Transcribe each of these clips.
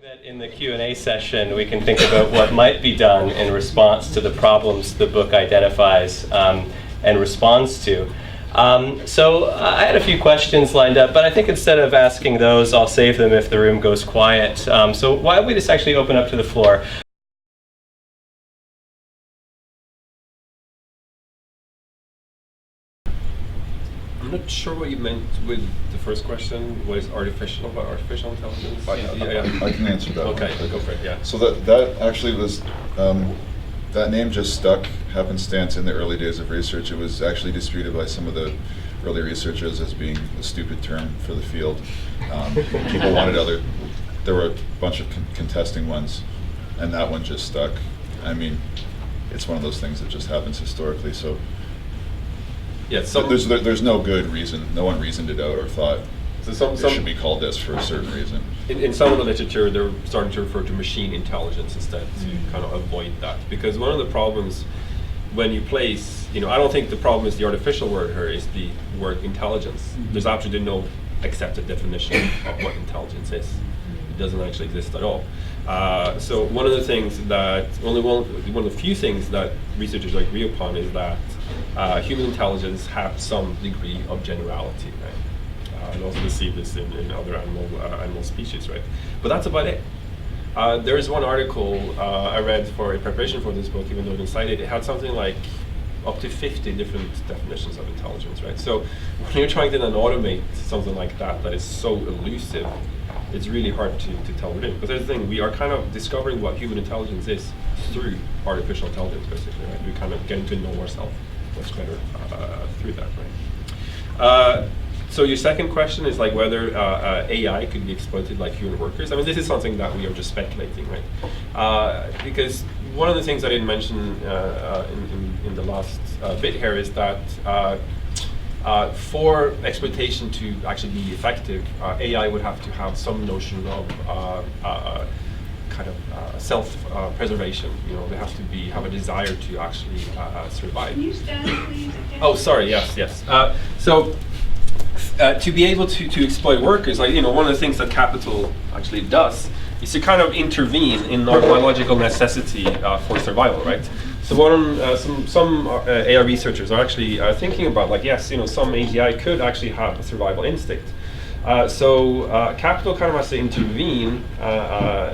That in the Q&A session, we can think about what might be done in response to the problems the book identifies and responds to. So I had a few questions lined up, but I think instead of asking those, I'll save them if the room goes quiet. So why don't we just actually open up to the floor? I'm not sure what you meant with the first question. What is artificial about artificial intelligence? I can answer that. Okay, one. go for it. Yeah. So that actually was that name just stuck happenstance in the early days of research. It was actually disputed by some of the early researchers as being a stupid term for the field. People wanted other. There were a bunch of contesting ones, and that one just stuck. I mean, it's one of those things that just happens historically. So. Yeah, there's no good reason. No one reasoned it out or thought it should be called this for a certain reason. In some of the literature, they're starting to refer to machine intelligence instead to kind of avoid that. Because one of the problems when you place, I don't think the problem is the artificial word here, is the word intelligence. There's absolutely no accepted definition of what intelligence is. It doesn't actually exist at all. So one of the things that, one of the few things that researchers agree upon is that human intelligence has some degree of generality, right? And also we see this in other animal species, right? But that's about it. There is one article I read in preparation for this book, even though I didn't cite it. It had something like up to 50 different definitions of intelligence, right? So when you're trying to then automate something like that is so elusive, it's really hard to tell what it is. Because there's the thing, we are kind of discovering what human intelligence is through artificial intelligence, basically, right? We're kind of getting to know ourselves much better through that, right? So your second question is like whether AI could be exploited like human workers. I mean, this is something that we are just speculating, right? Because one of the things I didn't mention in the last bit here is that for exploitation to actually be effective, AI would have to have some notion of kind of self-preservation. They have to have a desire to actually survive. Can you stand, please? Again? Oh, sorry. Yes. So to be able to exploit workers, like one of the things that capital actually does is to kind of intervene in our biological necessity for survival, right? So some AI researchers are actually thinking about, like, yes, some AGI could actually have a survival instinct. So capital kind of has to intervene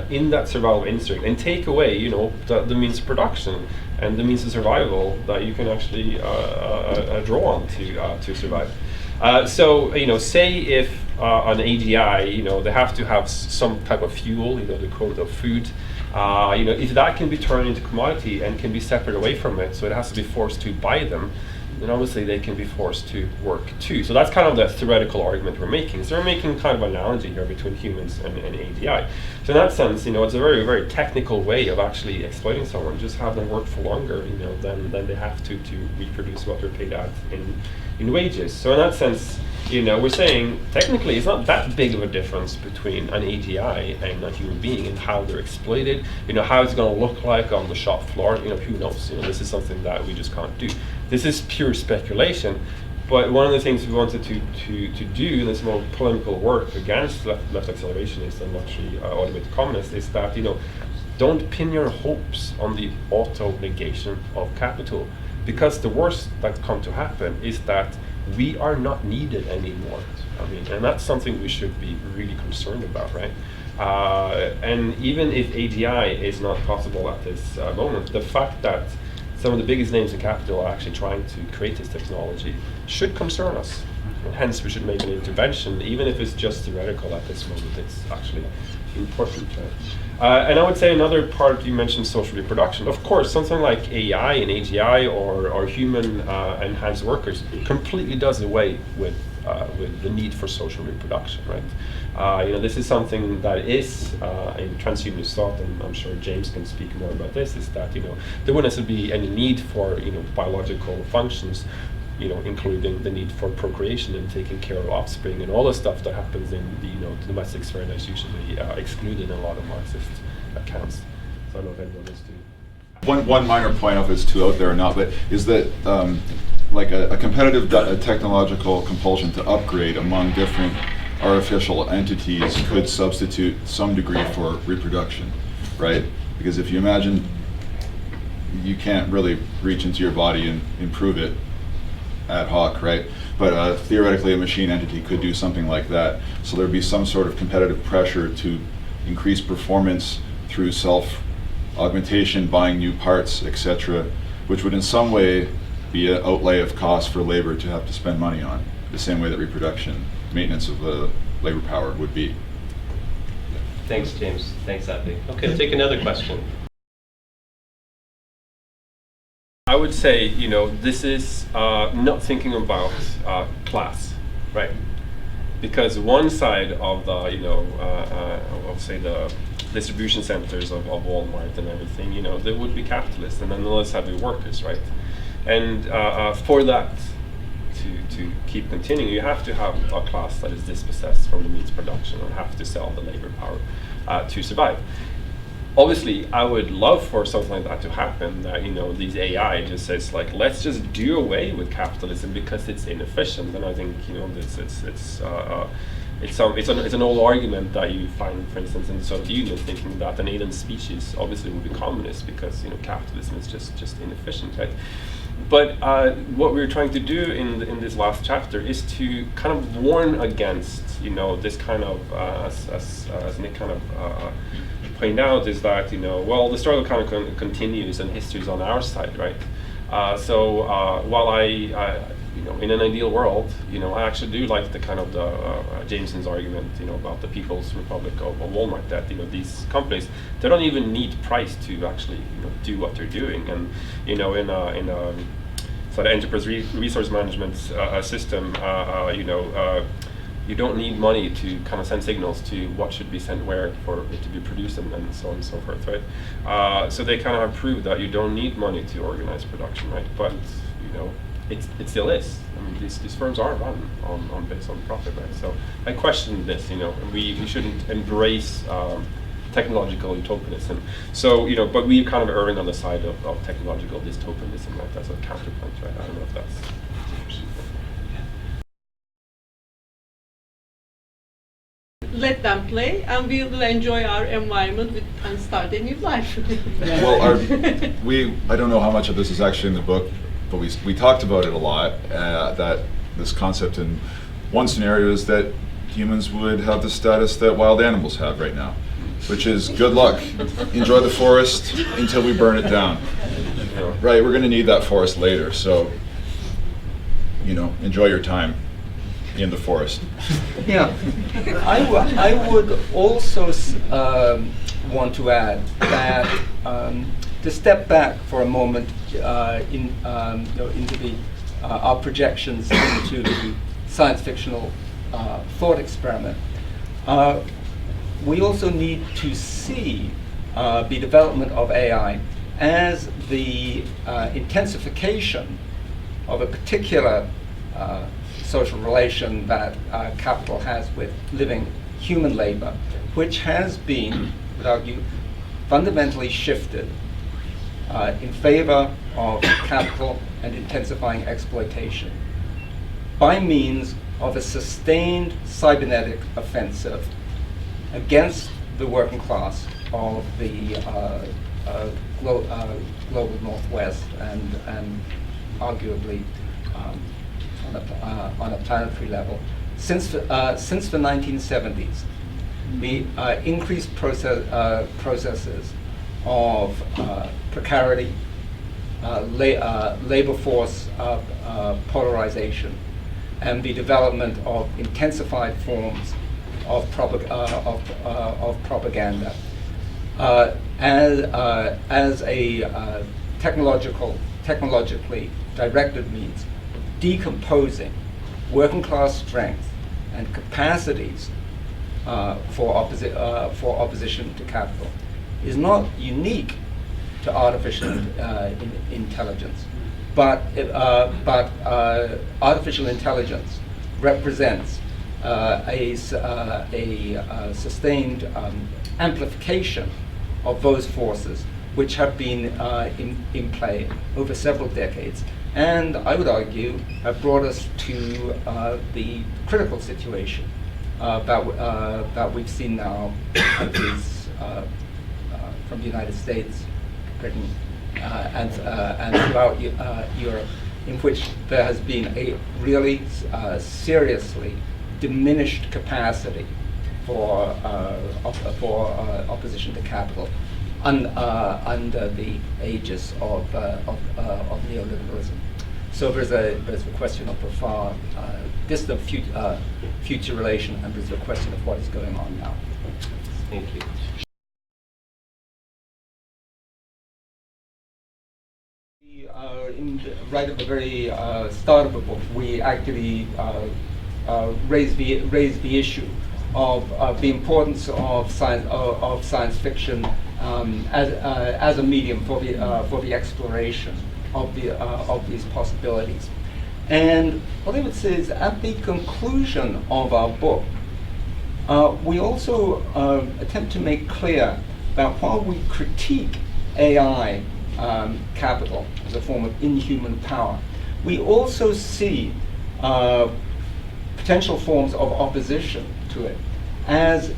in that survival instinct and take away, the means of production and the means of survival that you can actually draw on to survive. So say if an AGI, they have to have some type of fuel, the quote of food. If that can be turned into commodity and can be separate away from it, so it has to be forced to buy them, then obviously they can be forced to work too. So that's kind of the theoretical argument we're making. So we're making kind of an analogy here between humans and AGI. So in that sense, it's a very, very technical way of actually exploiting someone. Just have them work for longer, than they have to reproduce what they're paid at in wages. So in that sense, we're saying technically it's not that big of a difference between an AGI and a human being and how they're exploited. How it's going to look like on the shop floor. Who knows? This is something that we just can't do. This is pure speculation. But one of the things we wanted to do in this more polemical work against left accelerationists and actually automated communists is that don't pin your hopes on the auto-negation of capital, because the worst that come to happen is that we are not needed anymore. And that's something we should be really concerned about, right? And even if AGI is not possible at this moment, the fact that some of the biggest names in capital are actually trying to create this technology should concern us. And hence, we should make an intervention, even if it's just theoretical at this moment. It's actually important. And I would say another part, you mentioned social reproduction. Of course, something like AI and AGI or human enhanced workers completely does away with the need for social reproduction, right? This is something that is in transhumanist thought, and I'm sure James can speak more about this, is that there wouldn't necessarily be any need for biological functions, including the need for procreation and taking care of offspring and all the stuff that happens in the domestic sphere that's usually excluded in a lot of Marxist accounts. So I don't know if anyone wants to. One minor point, if it's too out there or not, but is that like a competitive technological compulsion to upgrade among different artificial entities could substitute some degree for reproduction, right? Because if you imagine you can't really reach into your body and improve it ad hoc, right? But theoretically, a machine entity could do something like that. So there'd be some sort of competitive pressure to increase performance through self-augmentation, buying new parts, etc., which would in some way be an outlay of cost for labor to have to spend money on, the same way that reproduction, maintenance of the labor power would be. Thanks, James. Thanks, Abby. Okay, we'll take another question. I would say, this is not thinking about class, right? Because one side of the, I'll say the distribution centers of Walmart and everything, they would be capitalists, and then the other side would be workers, right? And for that to keep continuing, you have to have a class that is dispossessed from the means production and have to sell the labor power to survive. Obviously, I would love for something like that to happen, that, these AI just says, like, let's just do away with capitalism because it's inefficient. And I think, it's an old argument that you find, for instance, in the Soviet Union, thinking that an alien species obviously would be communist because, capitalism is just inefficient, right? But what we're trying to do in this last chapter is to kind of warn against, this kind of, as Nick kind of point out, is that, the struggle kind of continues and history is on our side, right? So while I in an ideal world, I actually do like the kind of the Jameson's argument, about the People's Republic of Walmart, that these companies, they don't even need price to actually do what they're doing, and in a sort of enterprise resource management system, you don't need money to kind of send signals to what should be sent where for it to be produced, and so on and so forth, right? So they kind of have proved that you don't need money to organize production, right? But it still is. I mean, these firms are run on based on profit, right? So I question this. We shouldn't embrace technological utopianism. So but we're kind of erring on the side of technological dystopianism, right? That's a counterpoint, right? I don't know if that's. Let them play, and we will enjoy our environment and start a new life. Well, I don't know how much of this is actually in the book, but we talked about it a lot, that this concept in one scenario is that humans would have the status that wild animals have right now, which is good luck. Enjoy the forest until we burn it down. Right, we're going to need that forest later, so, enjoy your time in the forest. Yeah, I would also want to add that to step back for a moment into our projections into the science fictional thought experiment. We also need to see the development of AI as the intensification of a particular social relation that capital has with living human labor, which has been, without you, fundamentally shifted in favor of capital and intensifying exploitation by means of a sustained cybernetic offensive against the working class of the global Northwest and arguably on a planetary level. Since the 1970s, the increased processes of precarity, labor force polarization, and the development of intensified forms of propaganda as a technologically directed means decomposing working class strength and capacities for opposition to capital is not unique to artificial intelligence, but artificial intelligence represents a sustained amplification of those forces which have been in play over several decades, and I would argue have brought us to the critical situation that we've seen now countries from the United States, Britain, and throughout Europe, in which there has been a really seriously diminished capacity for opposition to capital under the aegis of neoliberalism. So there's a question of the far distant future relation, and there's a question of what is going on now. Thank you. Right at the very start of the book, we actually raised the issue of the importance of science fiction as a medium for the exploration of these possibilities. And what I would say is, at the conclusion of our book, we also attempt to make clear that while we critique AI capital as a form of inhuman power, we also see potential forms of opposition to it as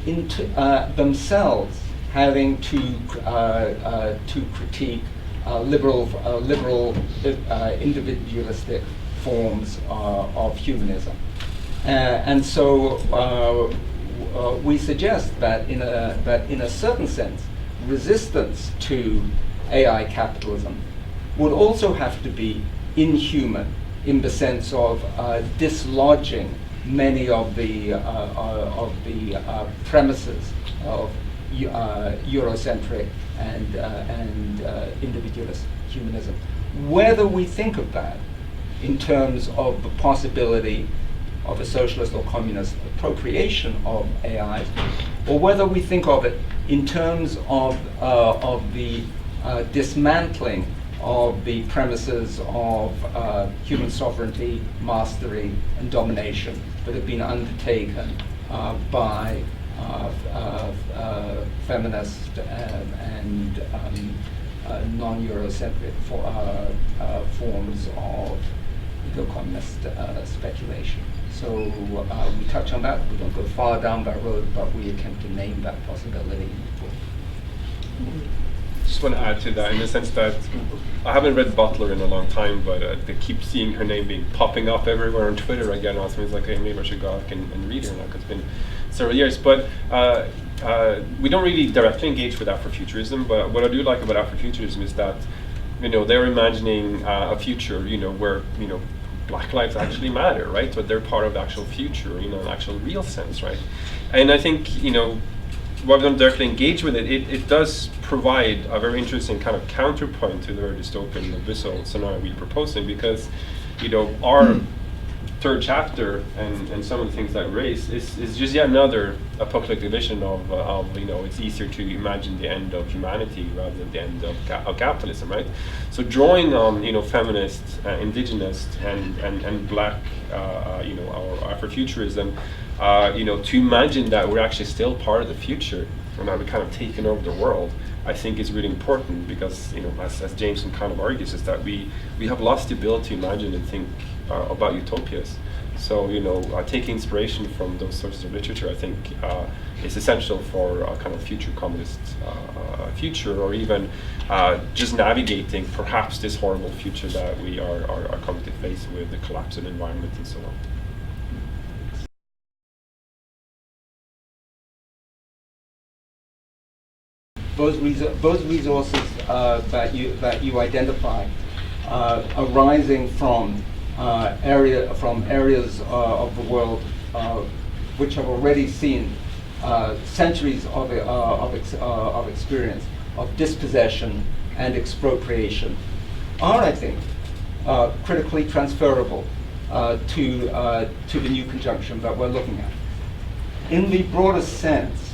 themselves having to critique liberal individualistic forms of humanism. And so we suggest that in a certain sense, resistance to AI capitalism would also have to be inhuman, in the sense of dislodging many of the premises of Eurocentric and individualist humanism. Whether we think of that in terms of the possibility of a socialist or communist appropriation of AI, or whether we think of it in terms of the dismantling of the premises of human sovereignty, mastery, and domination that have been undertaken by feminist and non-Eurocentric forms of eco-communist speculation. So we touch on that. We don't go far down that road, but we attempt to name that possibility. Just want to add to that in the sense that I haven't read Butler in a long time, but they keep seeing her name being popping up everywhere on Twitter again. Also, it's like, hey, maybe I should go back and read her now, because it's been several years. But we don't really directly engage with Afrofuturism. But what I do like about Afrofuturism is that, they're imagining a future, where Black lives actually matter, right? But they're part of the actual future, in an actual real sense, right? And I think, while we don't directly engage with it, it does provide a very interesting kind of counterpoint to the very dystopian abyssal scenario we're proposing, because, our third chapter and some of the things that raise is just yet another apocalyptic vision of it's easier to imagine the end of humanity rather than the end of capitalism, right? So drawing on feminist, indigenous, and Black, our Afrofuturism, to imagine that we're actually still part of the future and that we're kind of taking over the world, I think is really important, because as Jameson kind of argues, is that we have lost the ability to imagine and think about utopias. So taking inspiration from those sources of literature, I think is essential for a kind of future communist future, or even just navigating perhaps this horrible future that we are coming to face with the collapse of the environment and so on. Those resources that you identify arising from areas of the world which have already seen centuries of experience of dispossession and expropriation are, I think, critically transferable to the new conjunction that we're looking at. In the broadest sense,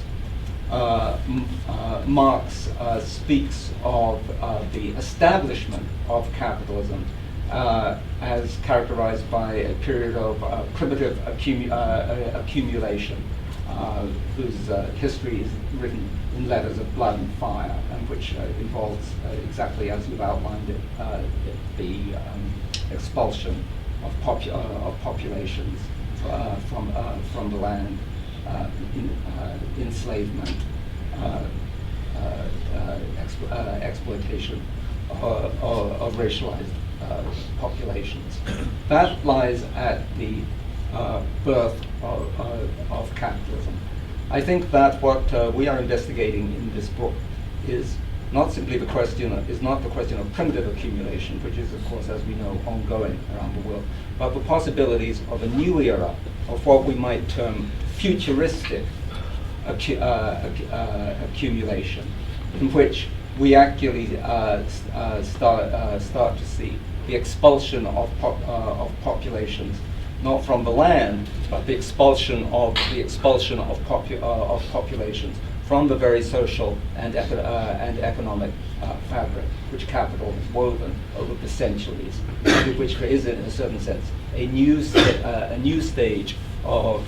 Marx speaks of the establishment of capitalism as characterized by a period of primitive accumulation, whose history is written in letters of blood and fire, and which involves, exactly as you've outlined it, the expulsion of populations from the land, enslavement, exploitation of racialized populations. That lies at the birth of capitalism. I think that what we are investigating in this book is not simply the question of primitive accumulation, which is, of course, as we know, ongoing around the world, but the possibilities of a new era of what we might term futuristic accumulation, in which we actually start to see the expulsion of populations, not from the land, but the expulsion of populations from the very social and economic fabric which capital has woven over the centuries, into which there is, in a certain sense, a new stage of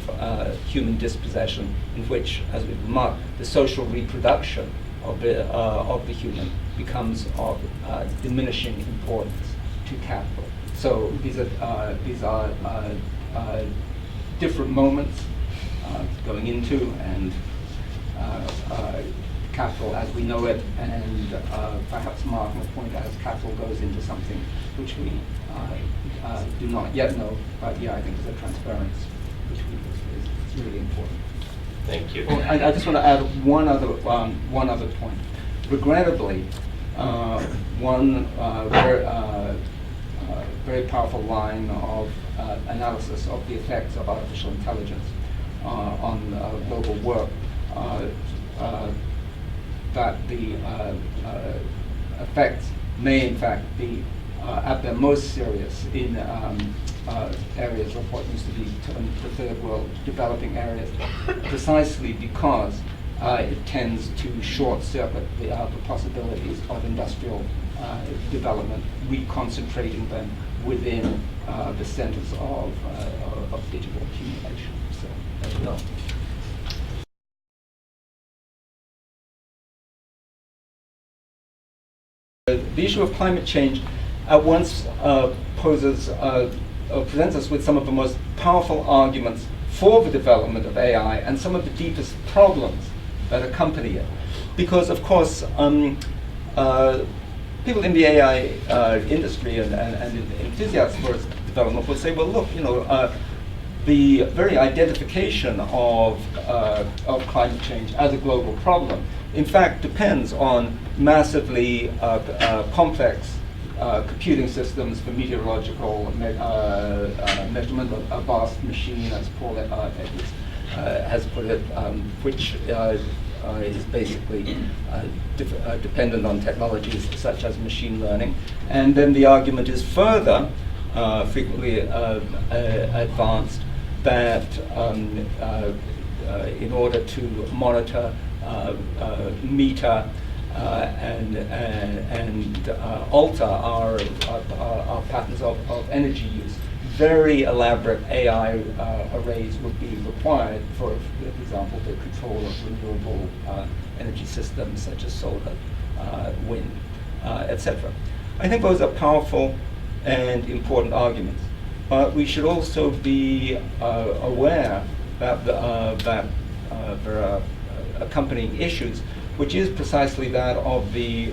human dispossession, in which, as we remarked, the social reproduction of the human becomes of diminishing importance to capital. So these are different moments going into and capital as we know it, and perhaps Mark will point out as capital goes into something which we do not yet know, but yeah, I think there's a transference which is really important. Thank you. Well, I just want to add one other point. Regrettably, one very powerful line of analysis of the effects of artificial intelligence on global work, that the effects may in fact be at their most serious in areas of what used to be the third world, developing areas, precisely because it tends to short-circuit the possibilities of industrial development, reconcentrating them within the centers of digital accumulation. So there you go. The issue of climate change at once presents us with some of the most powerful arguments for the development of AI and some of the deepest problems that accompany it. Because, of course, people in the AI industry and enthusiasts for its development will say, well, look, the very identification of climate change as a global problem, in fact, depends on massively complex computing systems for meteorological measurement, a vast machine, as Paul Edwards has put it, which is basically dependent on technologies such as machine learning. And then the argument is further frequently advanced that in order to monitor, meter, and alter our patterns of energy use, very elaborate AI arrays would be required for example, the control of renewable energy systems such as solar, wind, etc. I think those are powerful and important arguments. But we should also be aware that there are accompanying issues, which is precisely that of the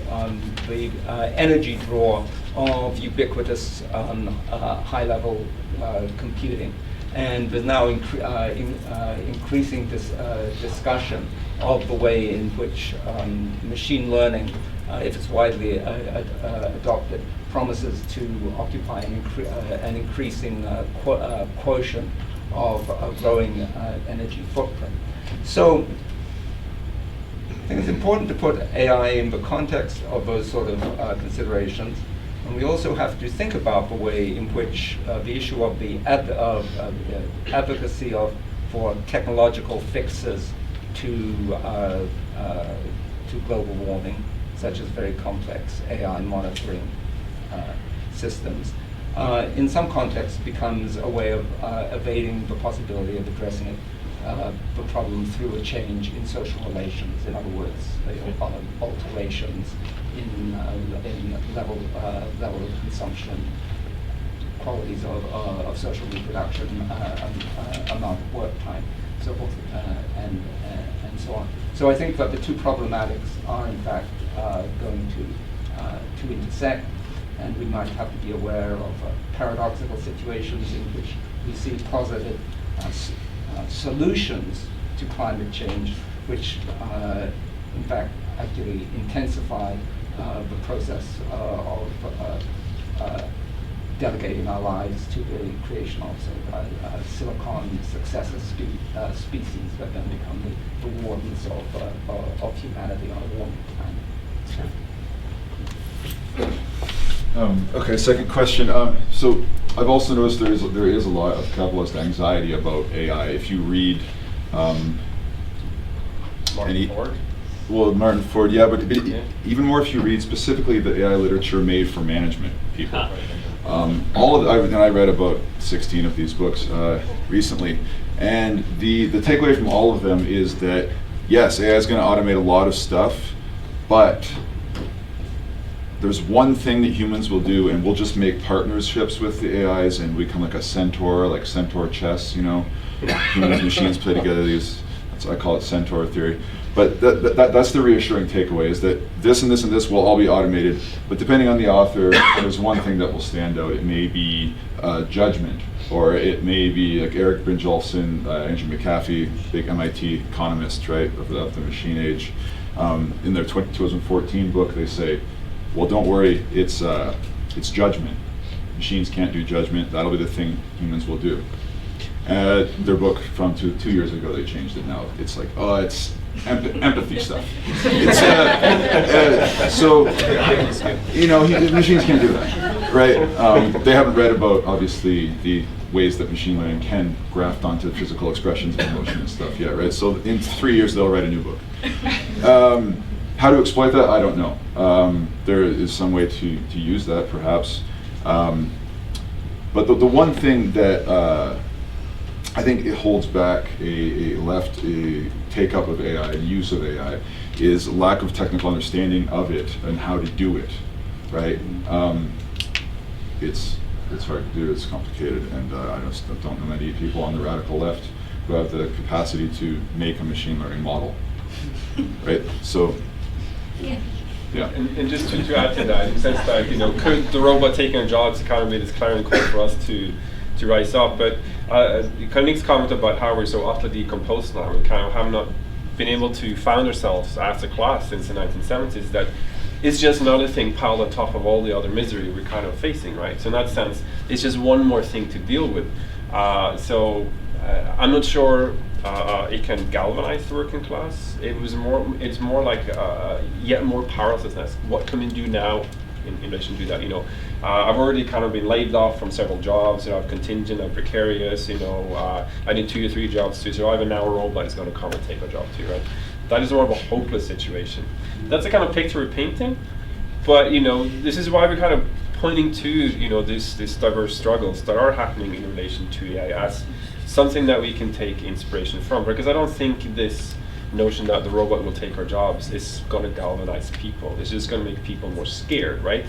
energy draw of ubiquitous high-level computing. And there's now increasing discussion of the way in which machine learning, if it's widely adopted, promises to occupy an increasing quotient of a growing energy footprint. So I think it's important to put AI in the context of those sort of considerations. And we also have to think about the way in which the issue of the advocacy for technological fixes to global warming, such as very complex AI monitoring systems, in some contexts becomes a way of evading the possibility of addressing the problem through a change in social relations. In other words, alterations in level of consumption, qualities of social reproduction, amount of work time. so forth, and so on. So I think that the two problematics are in fact going to intersect, and we might have to be aware of paradoxical situations in which we see positive solutions to climate change, which in fact actually intensify the process of delegating our lives to the creation of silicon successor species that then become the wardens of humanity on a warming planet. Okay, second question. So I've also noticed there is a lot of capitalist anxiety about AI. If you read Martin Ford? Well, Martin Ford, yeah, but even more if you read specifically the AI literature made for management people. I read about 16 of these books recently, and the takeaway from all of them is that yes, AI is going to automate a lot of stuff, but there's one thing that humans will do, and we'll just make partnerships with the AIs and become like a centaur, like centaur chess, you know, humans and machines play together. I call it centaur theory. But that's the reassuring takeaway, is that this and this and this will all be automated, but depending on the author, there's one thing that will stand out. It may be judgment, or it may be like Eric Brynjolfsson, Andrew McAfee, big MIT economist, right, of the machine age. In their 2014 book, they say, well, don't worry, it's judgment. Machines can't do judgment. That'll be the thing humans will do. Their book from 2 years ago, they changed it now. It's like, oh, it's empathy stuff. It's, so, you know, machines can't do that, right? They haven't read about, obviously, the ways that machine learning can graft onto physical expressions of emotion and stuff yet, right? So in 3 years, they'll write a new book. How to exploit that, I don't know. There is some way to use that, perhaps. But the one thing that I think it holds back a left take-up of AI and use of AI is lack of technical understanding of it and how to do it, right? It's hard to do, it's complicated, and I just don't know many people on the radical left who have the capacity to make a machine learning model, right? So, yeah. And just to add to that, in the sense that, you know, could the robot taking our jobs kind of be this clarion call for us to rise up? But Nick's comment about how we're so utterly decomposed now, we kind of have not been able to found ourselves as a class since the 1970s, that it's just another thing piled on top of all the other misery we're kind of facing, right? So in that sense, it's just one more thing to deal with. I'm not sure it can galvanize the working class. It's more like yet more powerlessness. What can we do now in relation to that? You know, I've already kind of been laid off from several jobs. You know, I'm contingent, I'm precarious. You know, I need 2 to 3 jobs to survive, and now a robot is going to come and take a job too, right? That is more of a hopeless situation. That's the kind of picture we're painting. But you know, this is why we're kind of pointing to, you know, these diverse struggles that are happening in relation to AI as something that we can take inspiration from. Because I don't think this notion that the robot will take our jobs is going to galvanize people. It's just going to make people more scared, right?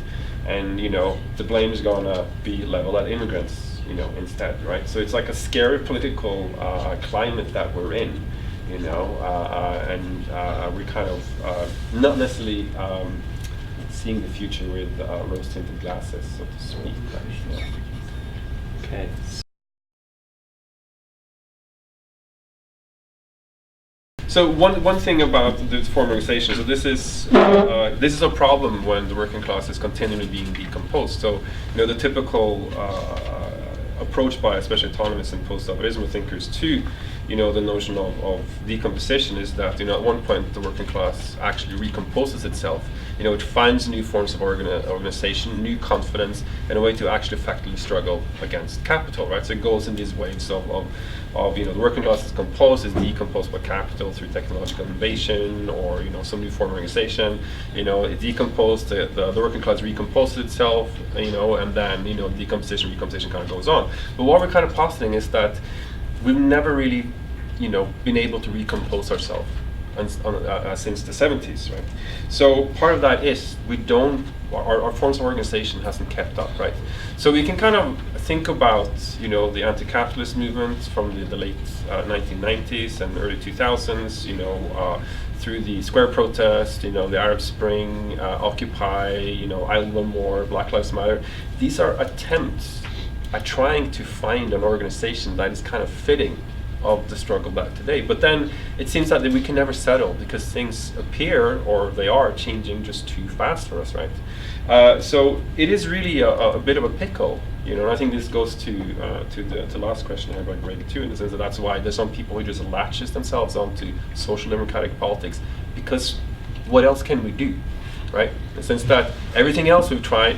And you know, the blame is going to be leveled at immigrants, you know, instead, right? So it's like a scary political climate that we're in, you know, and we're kind of not necessarily seeing the future with rose-tinted glasses, so to speak. Right? Yeah. Okay. So one thing about the form organization, so this is a problem when the working class is continually being decomposed. So you know, the typical approach by especially autonomous and post-Operaismo thinkers to, you know, the notion of decomposition is that, you know, at one point the working class actually recomposes itself. You know, it finds new forms of organization, new confidence, and a way to actually effectively struggle against capital, right? So it goes in these waves of you know, the working class is composed, is decomposed by capital through technological innovation or, you know, some new form of organization. You know, it decomposed, the working class recomposes itself, you know, and then, you know, decomposition kind of goes on. But what we're kind of positing is that we've never really, you know, been able to recompose ourselves since the 70s, right? So part of that is our forms of organization hasn't kept up, right? So we can kind of think about, the anti-capitalist movement from the late 1990s and early 2000s, through the square protest, the Arab Spring, Occupy, Island No More, Black Lives Matter. These are attempts at trying to find an organization that is kind of fitting of the struggle back today. But then it seems that we can never settle because things appear, or they are changing just too fast for us, right? So it is really a bit of a pickle, and I think this goes to the last question here about Greg too, in the sense that that's why there's some people who just latches themselves onto social democratic politics, because what else can we do, right? In the sense that everything else we've tried,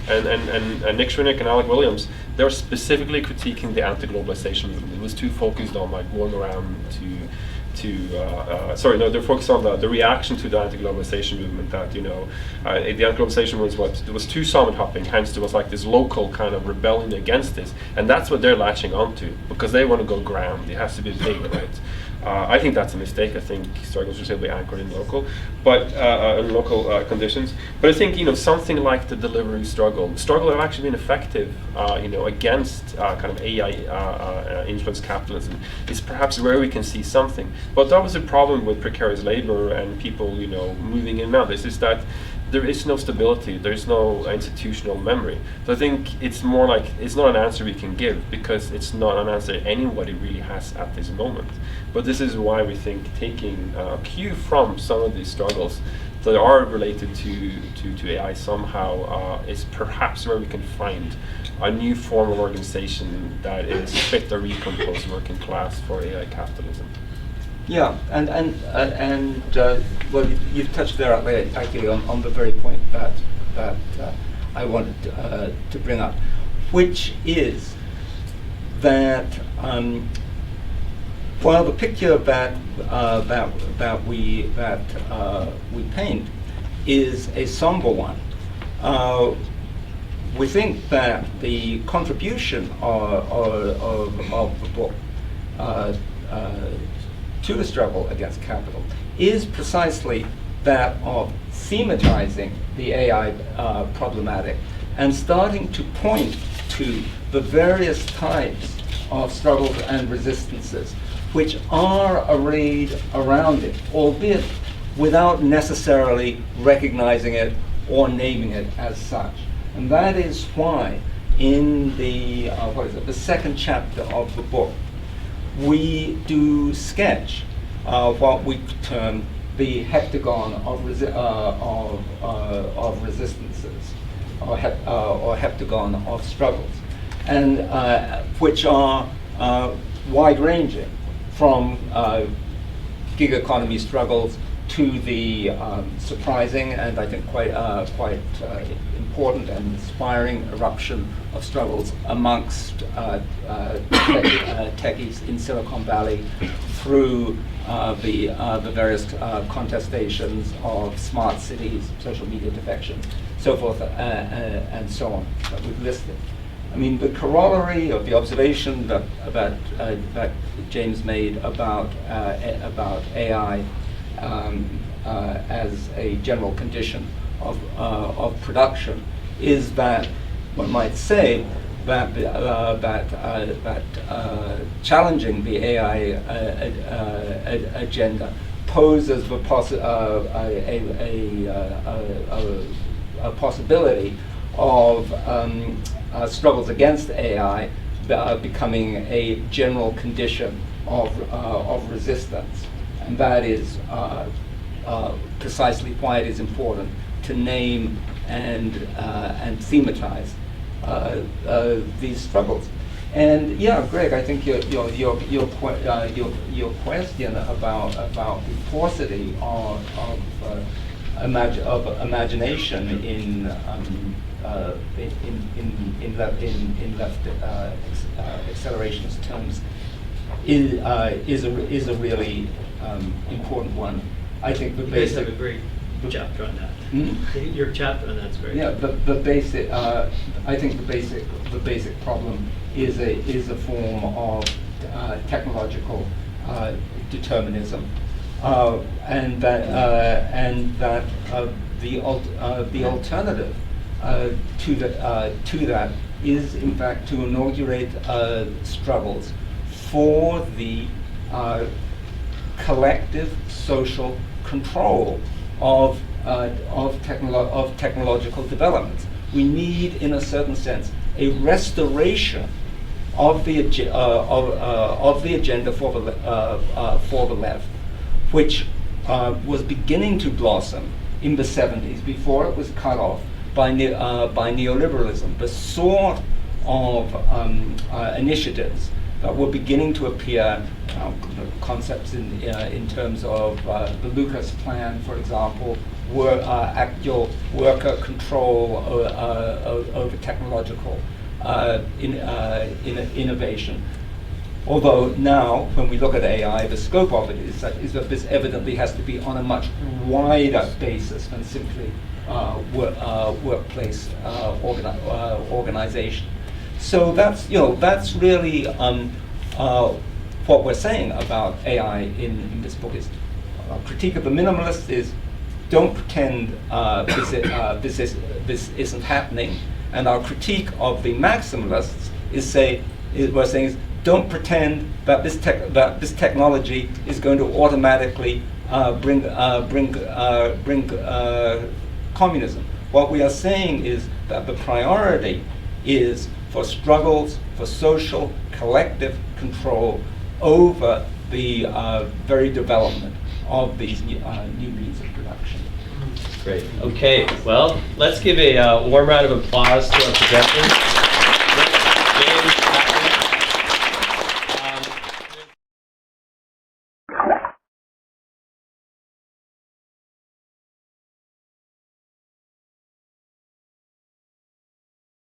and Nick Schwinnick and Alec Williams, they're specifically critiquing the anti-globalization movement. It was too focused on going around they're focused on the reaction to the anti-globalization movement, that the anti-globalization was too summit hopping, hence there was like this local kind of rebellion against this, and that's what they're latching onto because they want to go ground. It has to be big, right? I think that's a mistake. I think struggles should be anchored in local, conditions. But I think something like the delivery struggle have actually been effective, against kind of AI influenced capitalism. Is perhaps where we can see something. But that was a problem with precarious labor and people, moving in and out. This is that there is no stability, there is no institutional memory. So I think it's more like, it's not an answer we can give because it's not an answer anybody really has at this moment. But this is why we think taking a cue from some of these struggles that are related to AI somehow is perhaps where we can find a new form of organization that is fit or recomposed working class for AI capitalism. Yeah, well, you've touched there actually on the very point that I wanted to bring up, which is that while the picture that we paint is a somber one, we think that the contribution of the book to the struggle against capital is precisely that of thematizing the AI problematic and starting to point to the various types of struggles and resistances which are arrayed around it, albeit without necessarily recognizing it or naming it as such. And that is why in the second chapter of the book, we do sketch what we term the heptagon of resistances, or heptagon of struggles, and which are wide-ranging from gig economy struggles to the surprising and I think quite important and inspiring eruption of struggles amongst techies in Silicon Valley, through the various contestations of smart cities, social media defections, so forth, and so on that we've listed. I mean, the corollary of the observation that James made about AI as a general condition of production is that one might say that challenging the AI agenda poses a possibility of struggles against AI becoming a general condition of resistance, and that is precisely why it is important to name and thematize these struggles. And yeah, Greg, I think your question about the paucity of imagination in left accelerationist terms is a really important one. I think the You guys have a great chapter on that. Your chapter on that's great. Yeah, the basic. I think the basic problem is a form of technological determinism, and that the alternative to that is in fact to inaugurate struggles for the collective social control of technological developments. We need, in a certain sense, a restoration of the agenda for the left, which was beginning to blossom in the 70s before it was cut off by neoliberalism. The sort of initiatives that were beginning to appear, concepts in terms of the Lucas Plan, for example, were actual worker control over technological innovation. Although now, when we look at AI, the scope of it is that this evidently has to be on a much wider basis than simply workplace organization. So that's really what we're saying about AI in this book. Is our critique of the minimalists is don't pretend this isn't happening, and our critique of the maximalists we're saying don't pretend that this technology is going to automatically bring communism. What we are saying is that the priority is for struggles for social collective control over the very development of these new means of production. Great. Okay. Well, let's give a warm round of applause to our presenters.